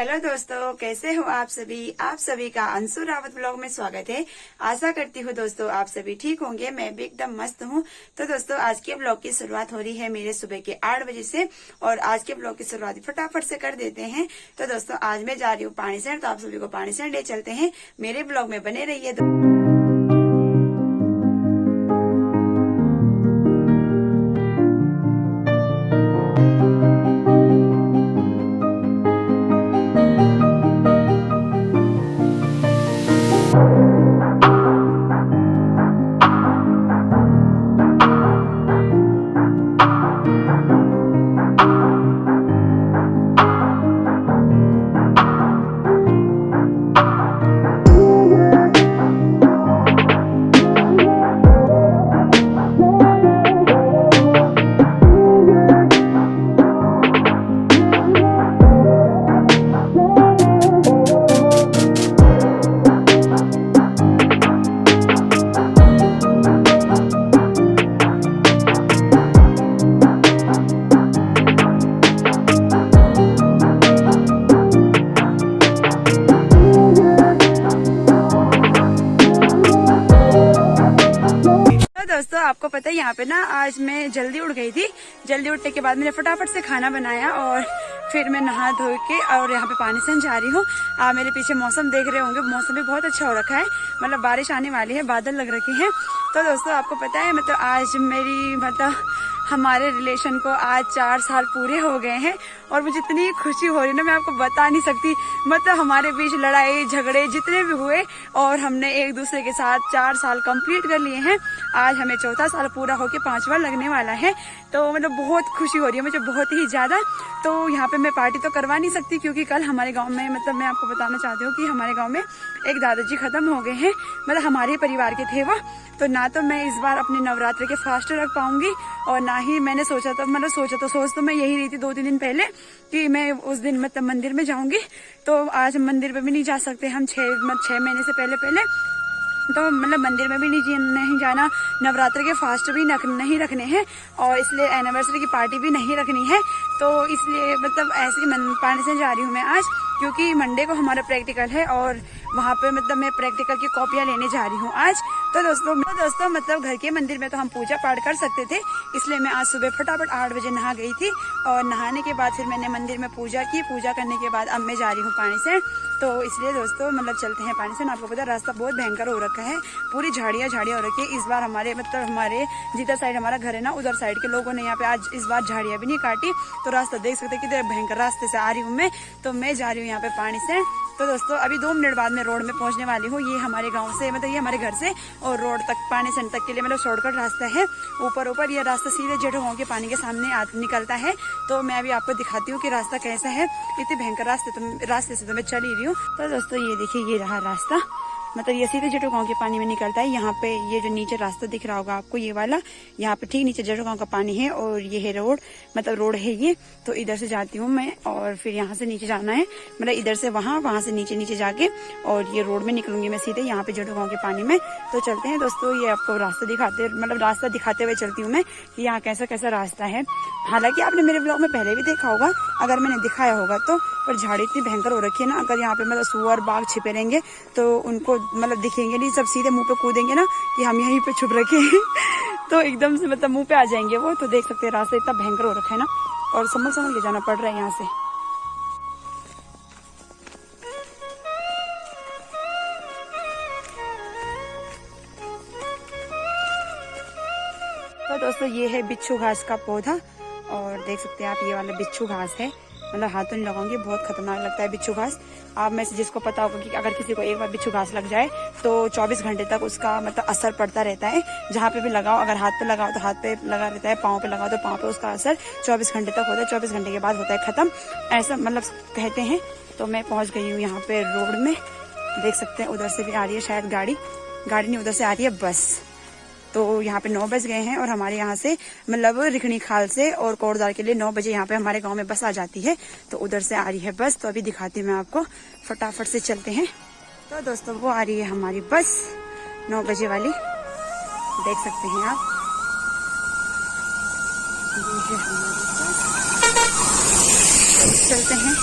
Hello दोस्तों, कैसे हो आप सभी का अंशु रावत ब्लॉग में स्वागत है। आशा करती हूँ दोस्तों आप सभी ठीक होंगे। मैं भी एकदम मस्त हूँ। तो दोस्तों आज के ब्लॉग की शुरुआत हो रही है मेरे सुबह के 8 बजे से और आज के ब्लॉग की शुरुआत फटाफट से कर देते हैं। तो दोस्तों आज मैं जा रही हूँ पानीसैण, तो आप सभी को पानीसैण ले चलते हैं। मेरे ब्लॉग में बने रहिए। दोस्तों आपको पता है यहाँ पे ना आज मैं जल्दी उठ गई थी। जल्दी उठने के बाद मैंने फटाफट से खाना बनाया और फिर मैं नहा धो के और यहाँ पे पानीसैण जा रही हूँ। आप मेरे पीछे मौसम देख रहे होंगे, मौसम भी बहुत अच्छा हो रखा है, मतलब बारिश आने वाली है, बादल लग रखे हैं। तो दोस्तों आपको पता है मतलब आज मेरी हमारे रिलेशन को आज 4 साल पूरे हो गए हैं और मुझे इतनी खुशी हो रही है ना, मैं आपको बता नहीं सकती। मतलब हमारे बीच लड़ाई झगड़े जितने भी हुए और हमने एक दूसरे के साथ 4 साल कंप्लीट कर लिए हैं। आज हमें 4था साल पूरा होके 5वां लगने वाला है। तो मतलब बहुत खुशी हो रही है मुझे, बहुत ही ज्यादा। तो यहाँ पे मैं पार्टी तो करवा नहीं सकती क्योंकि कल हमारे गाँव में मतलब मैं आपको बताना चाहती हूँ कि हमारे गाँव में एक दादाजी खत्म हो गए हैं, मतलब हमारे परिवार के थे वो। तो ना तो मैं इस बार अपने नवरात्र के फास्ट रख पाऊंगी और ना ही मैंने सोच तो मैं यही रही थी 2-3 दिन पहले कि मैं उस दिन मतलब मंदिर में जाऊंगी। तो आज मंदिर में भी नहीं जा सकते हम 6 महीने से पहले तो मतलब मंदिर में भी नहीं जाना, नवरात्र के फास्ट भी नहीं रखने हैं और इसलिए एनिवर्सरी की पार्टी भी नहीं रखनी है। तो इसलिए मतलब ऐसे ही पानीसैण जा रही हूँ मैं आज, क्योंकि मंडे को हमारा प्रैक्टिकल है और वहाँ पे मतलब मैं प्रैक्टिकल की कॉपियाँ लेने जा रही हूँ आज। तो दोस्तों मतलब घर के मंदिर में तो हम पूजा पाठ कर सकते थे, इसलिए मैं आज सुबह फटाफट 8 बजे नहा गई थी और नहाने के बाद फिर मैंने मंदिर में पूजा की। पूजा करने के बाद अब मैं जा रही हूँ पानीसैण। तो इसलिए दोस्तों मतलब चलते हैं पानीसैण। आपको पता है रास्ता बहुत भयंकर हो रखा है, पूरी झाड़ियाँ हो रखी है। इस बार हमारे जिधर साइड हमारा घर है ना, उधर साइड के लोगों ने यहाँ पे आज इस बार झाड़ियाँ भी नहीं काटी। तो रास्ता देख सकते हैं कितने भयंकर रास्ते से आ रही हूँ मैं। तो मैं जा रही हूँ यहाँ पे पानीसैण। तो दोस्तों अभी 2 मिनट बाद मैं रोड में पहुंचने वाली हूँ। ये हमारे गांव से मतलब ये हमारे घर से और रोड तक पानीसैण तक के लिए मतलब शॉर्टकट रास्ता है। ऊपर ये रास्ता सीधे जेठो गांव के पानी के सामने निकलता है। तो मैं अभी आपको दिखाती हूँ कि रास्ता कैसा है। इतने भयंकर रास्ते से तो मैं चल ही रही हूँ। तो दोस्तों ये देखिए, ये रहा रास्ता, मतलब ये सीधे जेठो गांव के पानी में निकलता है। यहाँ पे ये जो नीचे रास्ता दिख रहा होगा आपको, ये वाला, यहाँ पे ठीक नीचे जेठो गांव का पानी है और ये है रोड, मतलब रोड है ये। तो इधर से जाती हूँ मैं और फिर यहाँ से नीचे जाना है, मतलब इधर से वहाँ से नीचे जाके और ये रोड में निकलूंगी मैं सीधे यहाँ पे जेठो गांव के पानी में। तो चलते हैं दोस्तों, ये आपको रास्ता दिखाते हुए चलती हूँ मैं कि यहाँ कैसा कैसा रास्ता है। हालांकि आपने मेरे ब्लॉग में पहले भी देखा होगा अगर मैंने दिखाया होगा तो, पर झाड़ी इतनी भयंकर हो रखी है ना, अगर यहाँ पे मतलब सुअर बाघ छिपे रहेंगे तो उनको मतलब दिखेंगे नहीं, सब सीधे मुंह पे कूदेंगे ना कि हम यहीं पे छुप रखे हैं तो एकदम से मतलब मुंह पे आ जाएंगे वो। तो देख सकते हैं रास्ता इतना भयंकर हो रखा है ना और संभल के जाना पड़ रहा है यहाँ से। तो दोस्तों ये है बिच्छू घास का पौधा और देख सकते हैं आप ये वाला बिच्छू घास है, मतलब हाथों नहीं लगाऊंगी, बहुत खतरनाक लगता है बिच्छू घास। आप में से जिसको पता होगा कि अगर किसी को एक बार बिच्छू घास लग जाए तो 24 घंटे तक उसका मतलब असर पड़ता रहता है। जहाँ पे भी लगाओ, अगर हाथ पे लगाओ तो हाथ पे लगा रहता है, पाँव पे लगाओ तो पाँव पे उसका असर 24 घंटे तक होता है। 24 घंटे के बाद होता है खत्म, ऐसा मतलब कहते हैं। तो मैं पहुंच गई हूँ यहाँ पे रोड में, देख सकते हैं उधर से भी आ रही है शायद गाड़ी नहीं, उधर से आ रही है बस। तो यहाँ पे 9 बज गए हैं और हमारे यहाँ से मतलब रिखणी खाल से और कोटद्वार के लिए 9 बजे यहाँ पे हमारे गांव में बस आ जाती है। तो उधर से आ रही है बस, तो अभी दिखाती हूँ मैं आपको, फटाफट से चलते हैं। तो दोस्तों वो आ रही है हमारी बस 9 बजे वाली, देख सकते हैं आप, ये है हमारी बस। चलते हैं।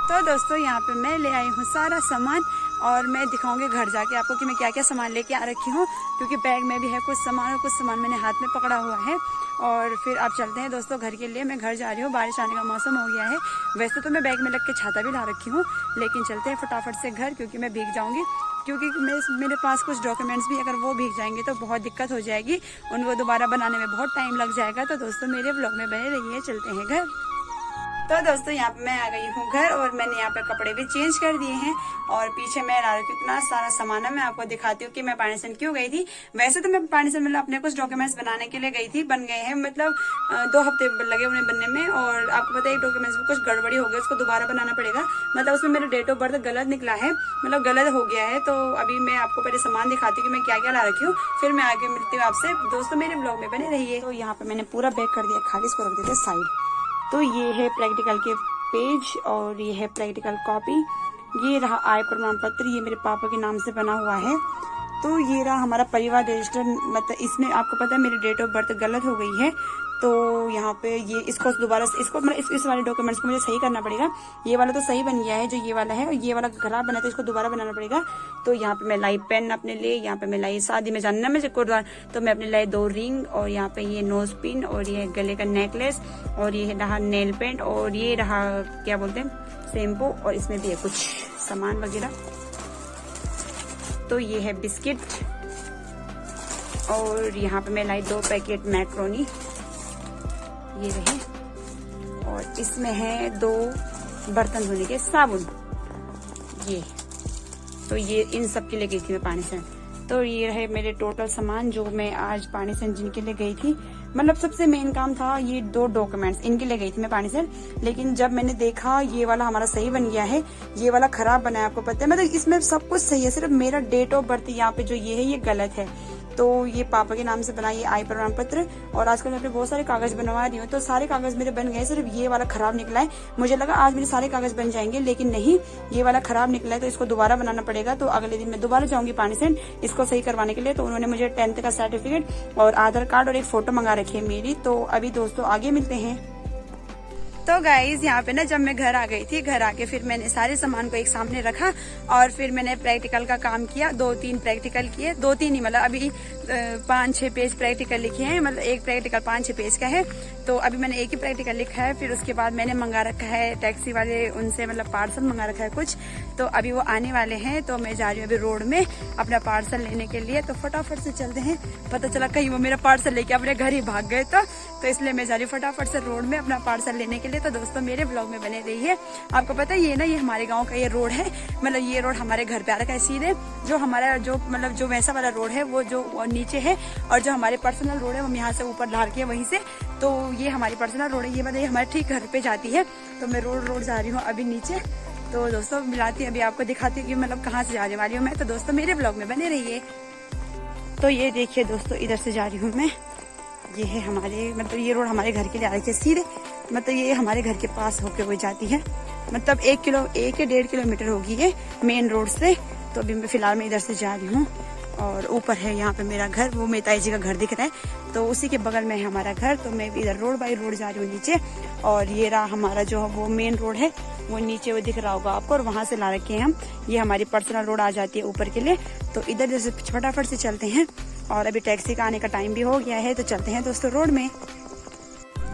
तो दोस्तों यहाँ पे मैं ले आई हूँ सारा सामान और मैं दिखाऊंगी घर जाके आपको कि मैं क्या क्या सामान लेके आ रखी हूँ, क्योंकि बैग में भी है कुछ सामान और कुछ सामान मैंने हाथ में पकड़ा हुआ है। और फिर आप चलते हैं दोस्तों घर के लिए। मैं घर जा रही हूँ, बारिश आने का मौसम हो गया है। वैसे तो मैं बैग में लग के छाता भी ला रखी हूँ, लेकिन चलते हैं फटाफट से घर, क्योंकि मैं भीग जाऊंगी। क्योंकि मेरे पास कुछ डॉक्यूमेंट्स भी अगर वो भीग जाएंगे तो बहुत दिक्कत हो जाएगी, उनको दोबारा बनाने में बहुत टाइम लग जाएगा। तो दोस्तों मेरे ब्लॉग में बने रहिए, चलते हैं घर। तो दोस्तों यहाँ पे मैं आ गई हूँ घर और मैंने यहाँ पे कपड़े भी चेंज कर दिए हैं और पीछे मैं ला रही हूँ इतना सारा सामान है। मैं आपको दिखाती हूँ कि मैं पानीसन क्यों गई थी। वैसे तो मैं पानीसन मतलब अपने कुछ डॉक्यूमेंट्स बनाने के लिए गई थी, बन गए हैं, मतलब 2 हफ्ते लगे उन्हें बनने में। और आपको पता है एक डॉक्यूमेंट्स में कुछ गड़बड़ी हो गई, उसको दोबारा बनाना पड़ेगा। मतलब उसमें मेरा डेट ऑफ बर्थ गलत निकला है, मतलब गलत हो गया है। तो अभी मैं आपको पहले सामान दिखाती हूँ कि मैं क्या क्या ला रखी हूँ, फिर मैं आगे मिलती हूँ आपसे। दोस्तों मेरे ब्लॉग में बने रहिए। तो यहाँ पे मैंने पूरा बैग कर दिया खाली, इसको रख देते साइड। तो ये है प्रैक्टिकल के पेज और ये है प्रैक्टिकल कॉपी। ये रहा आय प्रमाण पत्र, ये मेरे पापा के नाम से बना हुआ है। तो ये रहा हमारा परिवार रजिस्टर, मतलब इसमें आपको पता है मेरी डेट ऑफ बर्थ गलत हो गई है। तो यहाँ पे ये इसको दोबारा इसको मतलब इस वाले डॉक्यूमेंट्स को मुझे सही करना पड़ेगा। ये वाला तो सही बन गया है जो ये वाला है, और ये वाला खराब बना तो इसको दोबारा बनाना पड़ेगा। तो यहाँ पे मैं लाई पेन अपने लिए, यहाँ पे मैं लाई शादी में जानना मुझे कुर्बान, तो मैं अपने लाई 2 रिंग और यहाँ पे ये नोज पिन और ये गले का नेकलेस और ये रहा नेल पेंट और ये रहा क्या बोलते हैं शैम्पू, और इसमें भी है कुछ सामान वगैरह। तो ये है बिस्किट और यहाँ पे मैं लाई 2 पैकेट मैक्रोनी, ये रहे। और इसमें है 2 बर्तन धोने के साबुन, ये। तो ये इन सब के लिए गई थी मैं पानीसन। तो ये रहे मेरे टोटल सामान जो मैं आज पानीसन जिनके लिए गई थी। मतलब सबसे मेन काम था ये 2 डॉक्यूमेंट्स, इनके लिए गई थी मैं पानीसन। लेकिन जब मैंने देखा ये वाला हमारा सही बन गया है, ये वाला खराब बना है, आपको पता है मतलब इसमें सब कुछ सही है, सिर्फ मेरा डेट ऑफ बर्थ यहाँ पे जो ये है ये गलत है। तो ये पापा के नाम से बना, ये आय प्रमाण पत्र। और आजकल मैं अपने बहुत सारे कागज बनवा रही हूँ, तो सारे कागज मेरे बन गए, सिर्फ ये वाला खराब निकला है। मुझे लगा आज मेरे सारे कागज बन जाएंगे, लेकिन नहीं, ये वाला खराब निकला है। तो इसको दोबारा बनाना पड़ेगा। तो अगले दिन मैं दोबारा जाऊंगी पानीसन इसको सही करवाने के लिए। तो उन्होंने मुझे 10th का सर्टिफिकेट और आधार कार्ड और एक फोटो मंगा रखी है मेरी। तो अभी दोस्तों आगे मिलते हैं। तो गाइज यहाँ पे ना जब मैं घर आ गई थी, घर आके फिर मैंने सारे सामान को एक सामने रखा और फिर मैंने प्रैक्टिकल का काम किया। 2-3 प्रैक्टिकल किए, 2-3 ही मतलब अभी 5-6 पेज प्रैक्टिकल लिखे हैं, मतलब एक प्रैक्टिकल 5-6 पेज का है। तो अभी मैंने एक ही प्रैक्टिकल लिखा है। फिर उसके बाद मैंने मंगा रखा है टैक्सी वाले, उनसे मतलब पार्सल मंगा रखा है कुछ। तो अभी वो आने वाले हैं, तो मैं जा रही हूँ अभी रोड में अपना पार्सल लेने के लिए। तो फटाफट से चलते हैं, पता चला कहीं वो मेरा पार्सल लेके अपने घर ही भाग गए। तो इसलिए मैं जा रही हूँ फटाफट से रोड में अपना पार्सल लेने के लिए। तो दोस्तों मेरे ब्लॉग में बने रहिए। आपको पता है ये ना, ये हमारे गांव का ये रोड है, मतलब ये रोड हमारे घर पे आ रखा है सीधे। जो हमारा जो मतलब जो वैसा वाला रोड है वो जो नीचे है, और जो हमारे पर्सनल रोड है वो यहाँ से ऊपर ढाल के वहीं से। तो ये हमारी पर्सनल रोड है, ये मतलब हमारे ठीक घर पे जाती है। तो मैं रोड जा रही हूँ अभी नीचे। तो दोस्तों मिलाती हूँ, अभी आपको दिखाती हूँ कि मतलब कहाँ से जाने वाली हूँ मैं। तो दोस्तों मेरे ब्लॉग में बने रहिए। तो ये देखिए दोस्तों, इधर से जा रही हूँ मैं। ये है हमारे मतलब ये रोड हमारे घर के लिए आ रही है सीधे, मतलब ये हमारे घर के पास होके वो जाती है, मतलब 1 या 1.5 किलोमीटर होगी ये मेन रोड से। तो अभी मैं फिलहाल मैं इधर से जा रही हूँ और ऊपर है यहाँ पे मेरा घर, वो मेरे ताई जी का घर दिख रहा है। तो उसी के बगल में है हमारा घर। तो मैं इधर रोड बाई रोड जा रही हूँ नीचे। और ये रहा हमारा जो वो मेन रोड है, वो नीचे वो दिख रहा होगा आपको, और वहाँ से ला रखे हैं हम। ये हमारी पर्सनल रोड आ जाती है ऊपर के लिए। तो इधर जैसे फटाफट से चलते हैं, और अभी टैक्सी का आने का टाइम भी हो गया है। तो चलते हैं दोस्तों रोड में।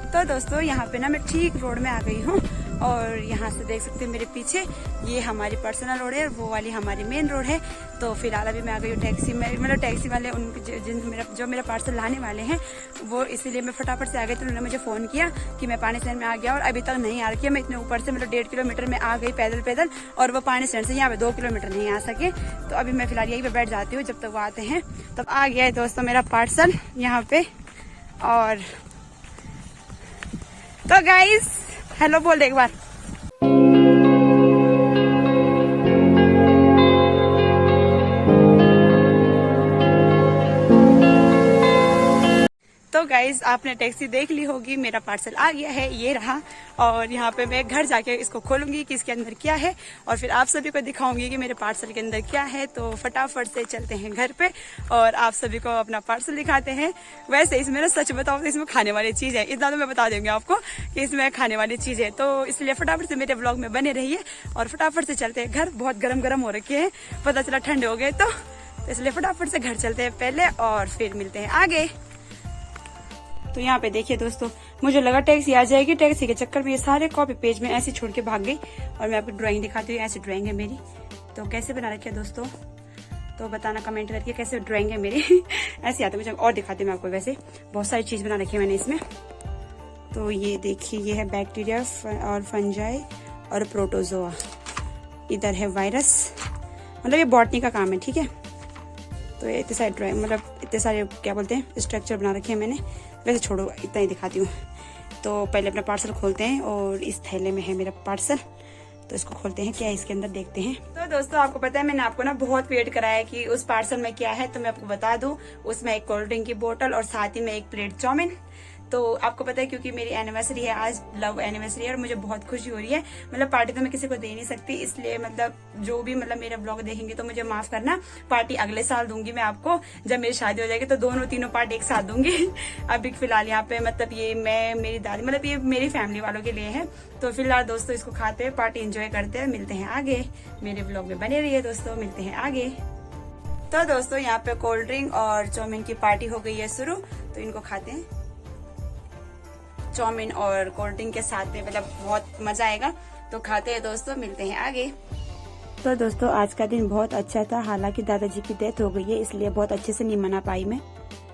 तो दोस्तों यहाँ पे ना मैं ठीक रोड में आ गई हूँ, और यहाँ से देख सकते हैं मेरे पीछे ये हमारी पर्सनल रोड है, वो वाली हमारी मेन रोड है। तो फिलहाल अभी मैं आ गई हूँ टैक्सी में, मतलब टैक्सी वाले उनके जो मेरा पार्सल लाने वाले हैं वो, इसीलिए मैं फटाफट से आ गई। तो उन्होंने मुझे फोन किया कि मैं पानीसन में आ गया, और अभी तक नहीं आ रही है। मैं इतने ऊपर से मतलब 1.5 किलोमीटर में आ गई पैदल, और वो पानीसन से यहाँ पे 2 किलोमीटर नहीं आ सके। तो अभी मैं फिलहाल यहीं पे बैठ जाती हूँ जब तक वो आते हैं। तब आ गया है दोस्तों मेरा पार्सल यहाँ पे। और तो गाइस हेलो बोल दे एक बार। तो गाइज आपने टैक्सी देख ली होगी, मेरा पार्सल आ गया है, ये रहा। और यहाँ पे मैं घर जाके इसको खोलूंगी कि इसके अंदर क्या है और फिर आप सभी को दिखाऊंगी कि मेरे पार्सल के अंदर क्या है। तो फटाफट से चलते हैं घर पे और आप सभी को अपना पार्सल दिखाते हैं। वैसे इसमें ना सच बताओ तो इसमें खाने वाली चीज है, इतना तो मैं बता दूंगी आपको कि इसमें खाने वाली चीज है। तो इसलिए फटाफट से मेरे ब्लॉग में बने रहिए और फटाफट से चलते हैं घर। बहुत गर्म गर्म हो रखे हैं, पता चला ठंडे हो गए तो इसलिए फटाफट से घर चलते हैं पहले और फिर मिलते हैं आगे। तो यहाँ पे देखिए दोस्तों, मुझे लगा टैक्सी आ जाएगी, टैक्सी के चक्कर में ये सारे कॉपी पेज में ऐसे छोड़ के भाग गई। और मैं आपको ड्राइंग दिखाती हूँ, ऐसी ड्राइंग है मेरी। तो कैसे बना रखी है दोस्तों, तो बताना कमेंट करके कैसे ड्राइंग है मेरी। ऐसे आते मुझे और दिखाती हूँ मैं आपको। वैसे बहुत सारी चीज बना रखी है मैंने इसमें। तो ये देखिए, ये है बैक्टीरिया और फंजाई और प्रोटोजोआ। इधर है वायरस, मतलब ये बॉटनी का काम है, ठीक है। तो इतने सारे ड्राइंग, मतलब इतने सारे क्या बोलते हैं स्ट्रक्चर बना रखे हैं मैंने। वैसे छोड़ो, इतना ही दिखाती हूँ। तो पहले अपना पार्सल खोलते हैं और इस थैले में है मेरा पार्सल। तो इसको खोलते हैं, क्या है इसके अंदर देखते हैं। तो दोस्तों आपको पता है मैंने आपको ना बहुत वेट कराया कि उस पार्सल में क्या है, तो मैं आपको बता दूं। उसमें एक कोल्ड ड्रिंक की बोतल और साथ ही में एक प्लेट चाउमीन। तो आपको पता है क्योंकि मेरी एनिवर्सरी है आज, लव एनिवर्सरी है और मुझे बहुत खुशी हो रही है। मतलब पार्टी तो मैं किसी को दे नहीं सकती, इसलिए मतलब जो भी मतलब मेरा ब्लॉग देखेंगे तो मुझे माफ करना। पार्टी अगले साल दूंगी मैं आपको, जब मेरी शादी हो जाएगी तो दोनों तीनों पार्टी एक साथ दूंगी। अभी फिलहाल यहाँ पे मतलब ये मैं, मेरी दादी, मतलब ये मेरी फैमिली वालों के लिए है। तो फिलहाल दोस्तों इसको खाते हैं, पार्टी एंजॉय करते हैं। मिलते हैं आगे, मेरे ब्लॉग में बने रहिए दोस्तों, मिलते हैं आगे। तो दोस्तों यहाँ पे कोल्ड ड्रिंक और चाउमीन की पार्टी हो गई है शुरू, तो इनको खाते हैं। चाउमीन और कोल्ड ड्रिंक के साथ में मतलब बहुत मजा आएगा। तो खाते हैं दोस्तों, मिलते हैं आगे। तो दोस्तों आज का दिन बहुत अच्छा था, हालांकि दादाजी की डेथ हो गई है इसलिए बहुत अच्छे से नहीं मना पाई मैं।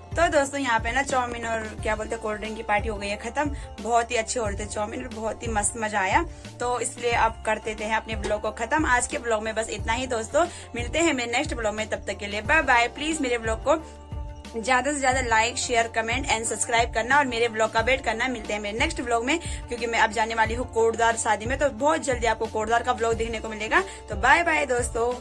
तो दोस्तों यहाँ पे ना चाउमीन और क्या बोलते हैं कोल्ड ड्रिंक की पार्टी हो गई है खत्म। बहुत ही अच्छे हो रहे थे चाउमीन और बहुत ही मस्त मजा आया। तो इसलिए अब करते थे अपने ब्लॉग को खत्म। आज के ब्लॉग में बस इतना ही दोस्तों, मिलते हैं मेरे नेक्स्ट ब्लॉग में, तब तक के लिए बाय बाय। प्लीज मेरे ब्लॉग को ज्यादा से ज्यादा like, share, comment and subscribe करना और मेरे ब्लॉग का वेट करना। मिलते हैं मेरे नेक्स्ट ब्लॉग में, क्योंकि मैं अब जाने वाली हूँ कोटद्वार शादी में, तो बहुत जल्दी आपको कोटद्वार का ब्लॉग देखने को मिलेगा। तो बाय बाय दोस्तों।